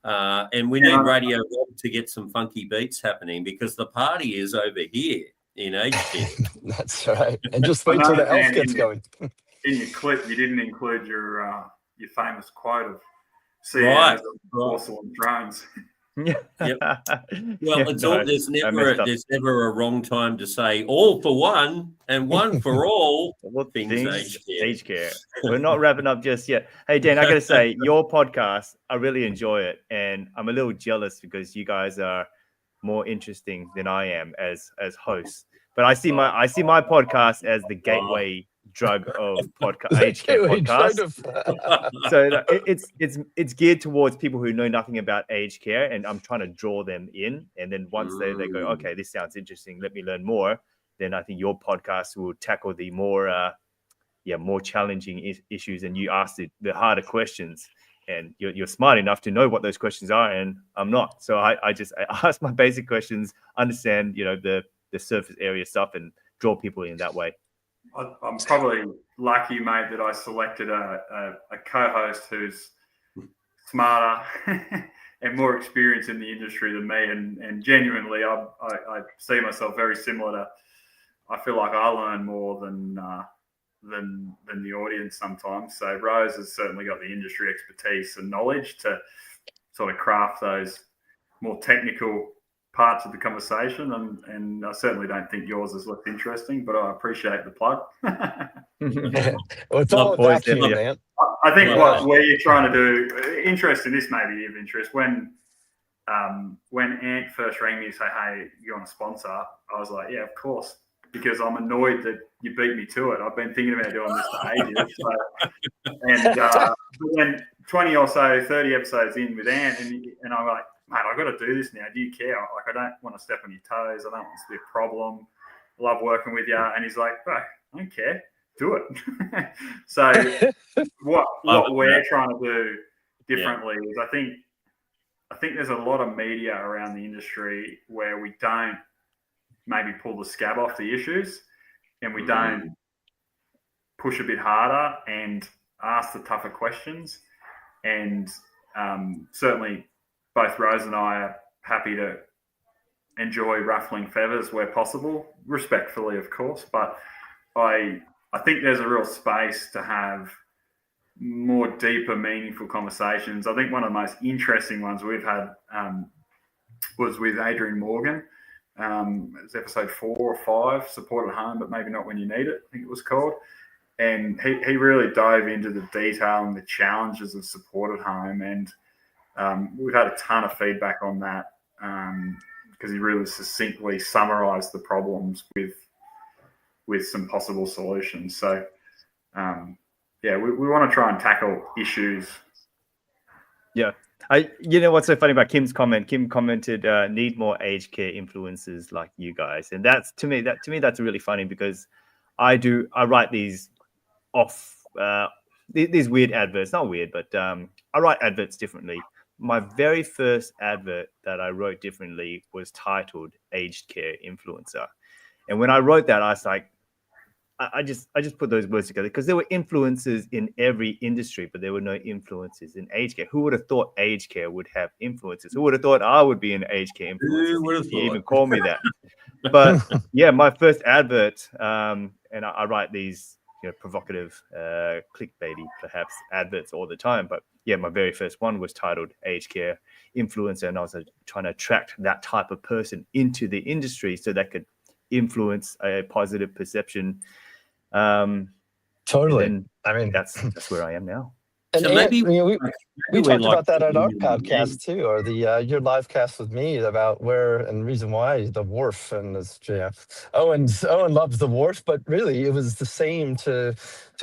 And we need Radio Rob to get some funky beats happening because the party is over here in aged care. That's right. And just wait till the elf gets going. In your clip, you didn't include your famous quote of CEOs of porcelain drones. Well, there's never a wrong time to say all for one and one for all things aged care. We're not wrapping up just yet. Hey, Dan, I got to say, your podcast, I really enjoy it. And I'm a little jealous because you guys are more interesting than I am as hosts. But I see my podcast as the gateway drug of aged care podcast. So it's geared towards people who know nothing about aged care, and I'm trying to draw them in. And then once they go, okay, this sounds interesting, let me learn more. Then I think your podcast will tackle the more challenging issues, and you ask the harder questions. And you're smart enough to know what those questions are, and I'm not. So I ask my basic questions, understand the surface area stuff, and draw people in that way. I'm probably lucky, mate, that I selected a co-host who's smarter and more experienced in the industry than me. And genuinely, I see myself very similar to. I feel like I learn more than the audience sometimes. So Rose has certainly got the industry expertise and knowledge to sort of craft those more technical parts of the conversation, and I certainly don't think yours is less interesting, but I appreciate the plug. Well, it's all about you, man. I think what we're trying to do, interesting, this may be of interest, when when Ant first rang me to say, "Hey, you want to sponsor?" I was like, "Yeah, of course," because I'm annoyed that you beat me to it. I've been thinking about doing this for ages. But then 20 or so, 30 episodes in with Ant, and I'm like, "Mate, I've got to do this now. Do you care? Like, I don't want to step on your toes. I don't want this to be a problem. I love working with you." And he's like, "Bro, I don't care. Do it." So what we're trying to do differently is I think there's a lot of media around the industry where we don't maybe pull the scab off the issues, and we don't push a bit harder and ask the tougher questions. And certainly both Rose and I are happy to enjoy ruffling feathers where possible, respectfully, of course. But I think there's a real space to have more deeper, meaningful conversations. I think one of the most interesting ones we've had was with Adrian Morgan. It was episode 4 or 5, Support at Home, but maybe not when you need it, I think it was called. And he really dove into the detail and the challenges of support at home. And we've had a ton of feedback on that because he really succinctly summarised the problems with some possible solutions. So, we want to try and tackle issues. Yeah. You know what's so funny about Kim's comment? Kim commented, "Need more aged care influencers like you guys," and that's to me that's really funny because I write these these weird adverts, not weird, but I write adverts differently. My very first advert that I wrote differently was titled "Aged Care Influencer," and when I wrote that, I was like, I just put those words together because there were influencers in every industry, but there were no influencers in aged care. Who would have thought aged care would have influencers? Who would have thought I would be an aged care influencer? Who would have You thought? even call me that. But yeah, my first advert, and I write these provocative, clickbaity perhaps adverts all the time. But yeah, my very first one was titled "Aged Care Influencer," and I was trying to attract that type of person into the industry so that could influence a positive perception. Totally. I mean, that's where I am now. And So maybe we talked about that at our podcast too, or the your live cast with me about where and reason why the wharf and this. Owen loves the wharf, but really it was the same to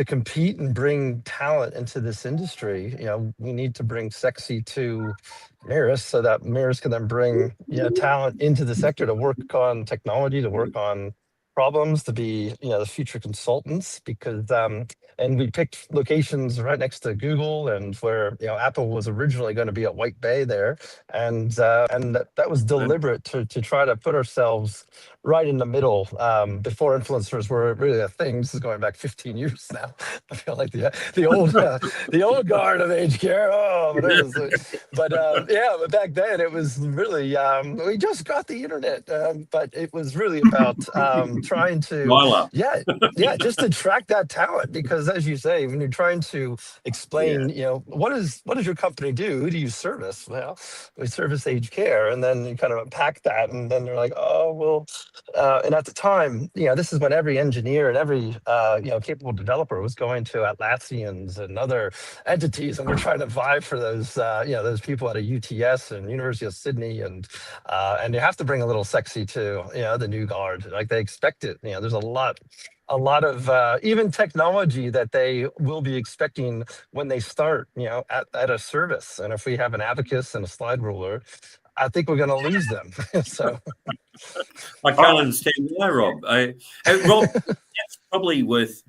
compete and bring talent into this industry. We need to bring sexy to Maris so that Maris can then bring talent into the sector to work on technology, to work on problems, to be the future consultants, because and we picked locations right next to Google and where Apple was originally going to be at White Bay there, and that was deliberate to try to put ourselves right in the middle before influencers were really a thing. This is going back 15 years now. I feel like the old guard of aged care. But back then it was really we just got the internet, but it was really about trying to just attract that talent, because as you say, when you're trying to explain what does your company do, who do you service? Well, we service aged care, and then you kind of unpack that, and then they're like, oh well. And at the time, this is when every engineer and every capable developer was going to Atlassians and other entities, and we're trying to vie for those those people at a UTS and University of Sydney, and you have to bring a little sexy to the new guard. Like, they expect it. There's a lot of even technology that they will be expecting when they start at a service. And if we have an abacus and a slide ruler, I think we're going to lose them. So I can't understand why, Rob. Rob, that's probably worth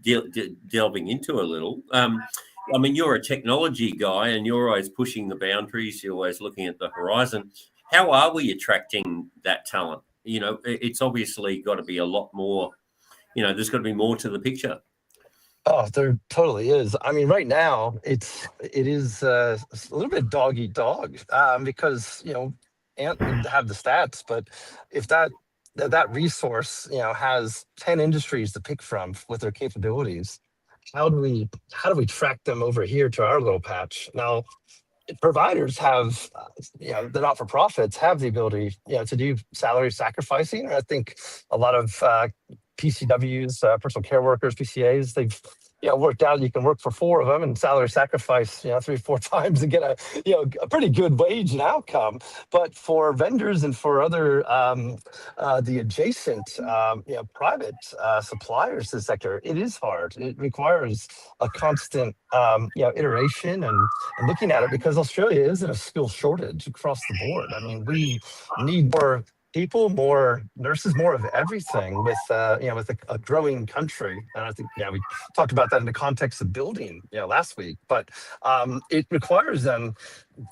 delving into a little. I mean, you're a technology guy, and you're always pushing the boundaries. You're always looking at the horizon. How are we attracting that talent? It's obviously got to be a lot more. There's got to be more to the picture. Oh, there totally is. I mean, right now it is a little bit dog eat dog, because Ant would have the stats, but if that resource has 10 industries to pick from with their capabilities, how do we track them over here to our little patch? Now, providers have, the not-for-profits have the ability, to do salary sacrificing. I think a lot of PCWs, personal care workers, PCAs, worked out you can work for 4 of them and salary sacrifice 3-4 times and get a pretty good wage and outcome. But for vendors and for other the adjacent private suppliers to the sector, it is hard. It requires a constant iteration and looking at it, because Australia is in a skill shortage across the board. I mean, we need more people, more nurses, more of everything with with a growing country. And I think we talked about that in the context of building last week. But it requires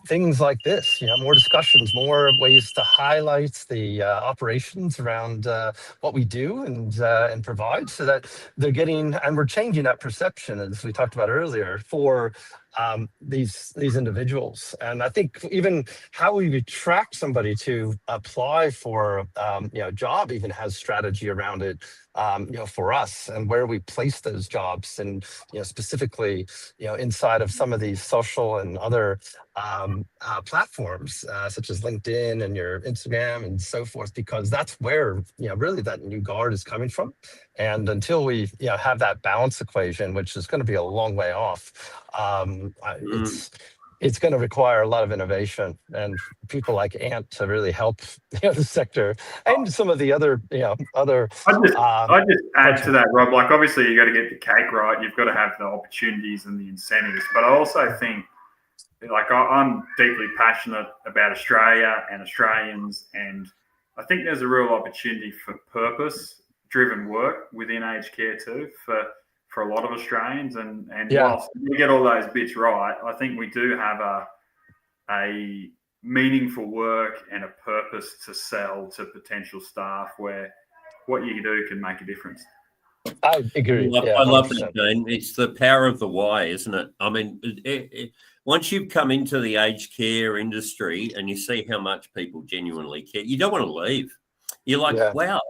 things like this, more discussions, more ways to highlight the operations around what we do and provide, so that they're getting, and we're changing that perception, as we talked about earlier, for these individuals. And I think even how we attract somebody to apply for a job even has strategy around it, for us, and where we place those jobs, and specifically inside of some of these social and other platforms such as LinkedIn and your Instagram and so forth, because that's where really that new guard is coming from. And until we have that balance equation, which is going to be a long way off, it's going to require a lot of innovation and people like Ant to really help the sector and some of the other I just add to that, Rob. Like, obviously, you got to get the cake right. You've got to have the opportunities and the incentives. But I also think, like, I'm deeply passionate about Australia and Australians, and I think there's a real opportunity for purpose-driven work within aged care too for a lot of Australians. And whilst we get all those bits right, I think we do have a meaningful work and a purpose to sell to potential staff, where what you do can make a difference. I agree. I love that, Dane. It's the power of the why, isn't it? I mean, once you've come into the aged care industry and you see how much people genuinely care, you don't want to leave. You're like, wow,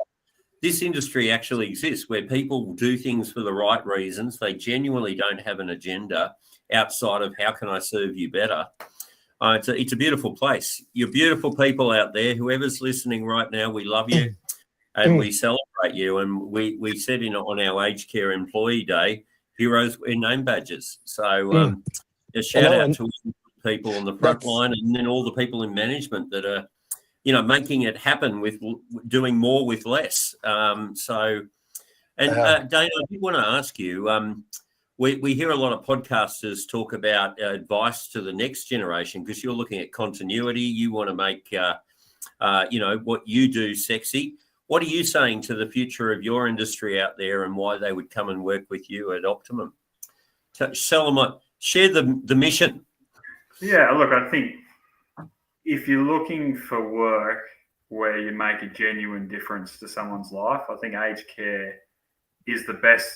this industry actually exists, where people do things for the right reasons. They genuinely don't have an agenda outside of how can I serve you better. It's a beautiful place. You're beautiful people out there. Whoever's listening right now, we love you and we celebrate you. And we said on our Aged Care Employee Day, heroes wear name badges. So a shout out to people on the front line, and then all the people in management that are, making it happen with doing more with less. Dane, I did want to ask you, we hear a lot of podcasters talk about advice to the next generation, because you're looking at continuity. You want to make, what you do sexy. What are you saying to the future of your industry out there, and why they would come and work with you at Optimum? Share the mission. Yeah, look, I think if you're looking for work where you make a genuine difference to someone's life, I think aged care is the best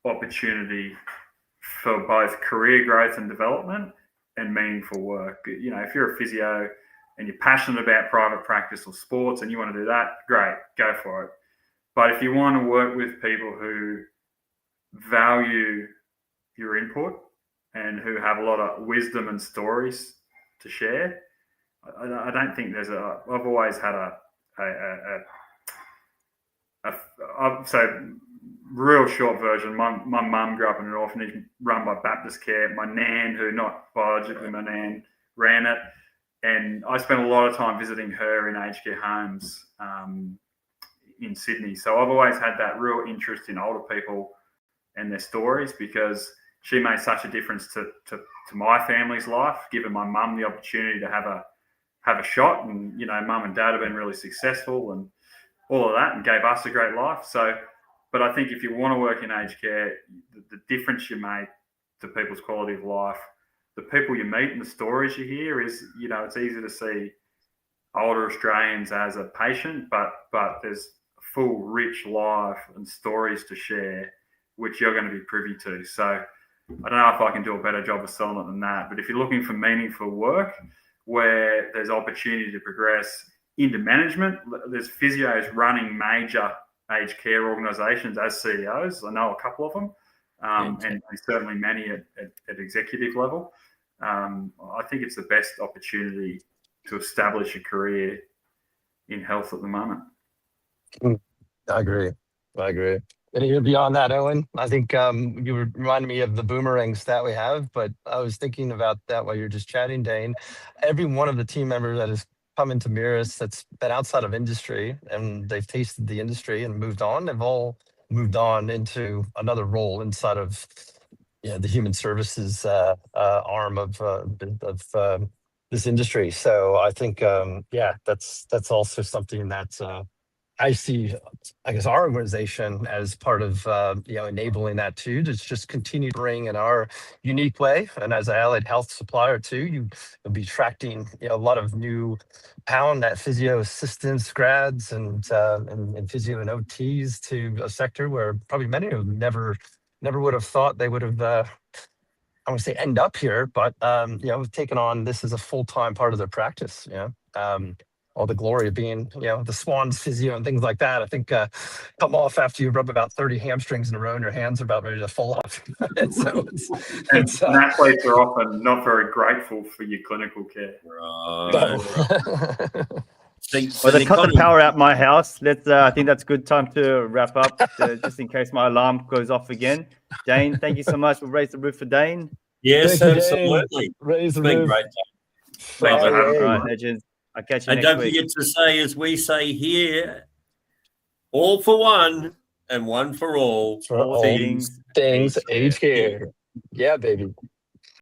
opportunity for both career growth and development and meaningful work. If you're a physio and you're passionate about private practice or sports and you want to do that, great, go for it. But if you want to work with people who value your input and who have a lot of wisdom and stories to share, I don't think I've always had so real short version. My mum grew up in an orphanage run by Baptist Care. My nan, who not biologically my nan, ran it. And I spent a lot of time visiting her in aged care homes in Sydney. So I've always had that real interest in older people and their stories, because she made such a difference to my family's life, giving my mum the opportunity to have a shot. And, mum and dad have been really successful and all of that, and gave us a great life. So, but I think if you want to work in aged care, the difference you make to people's quality of life, the people you meet and the stories you hear is, it's easy to see older Australians as a patient, but there's a full, rich life and stories to share, which you're going to be privy to. So I don't know if I can do a better job of selling it than that. But if you're looking for meaningful work where there's opportunity to progress into management, there's physios running major aged care organisations as CEOs. I know a couple of them, and certainly many at executive level. I think it's the best opportunity to establish a career in health at the moment. I agree. I agree. And even beyond that, Owen, I think you were reminding me of the boomerang stat we have, but I was thinking about that while you're just chatting, Dane. Every one of the team members that has come into Mirrors that's been outside of industry and they've tasted the industry and moved on, they've all moved on into another role inside of the human services arm of this industry. So I think, that's also something that I see, I guess, our organization as part of enabling that too, to just continue to bring in our unique way. And as an allied health supplier too, you'll be attracting a lot of new talent, that physio assistants, grads, and physio and OTs to a sector where probably many of them never would have thought they would have. I want to say end up here, but taken on this as a full-time part of their practice. All the glory of being, the Swans physio and things like that. I think come off after you rub about 30 hamstrings in a row and your hands are about ready to fall off. So and athletes are often not very grateful for your clinical care. Right. Well, they cut the power out my house. Let's. I think that's a good time to wrap up, just in case my alarm goes off again. Dane, thank you so much for Raise the Roof for Dane. Yes, absolutely. Raise the It's been roof. great. Thanks for having me. All right, legends. I'll catch you And next don't week. forget to say, as we say here, all for one and one for all. For all things aged care. Yeah, baby.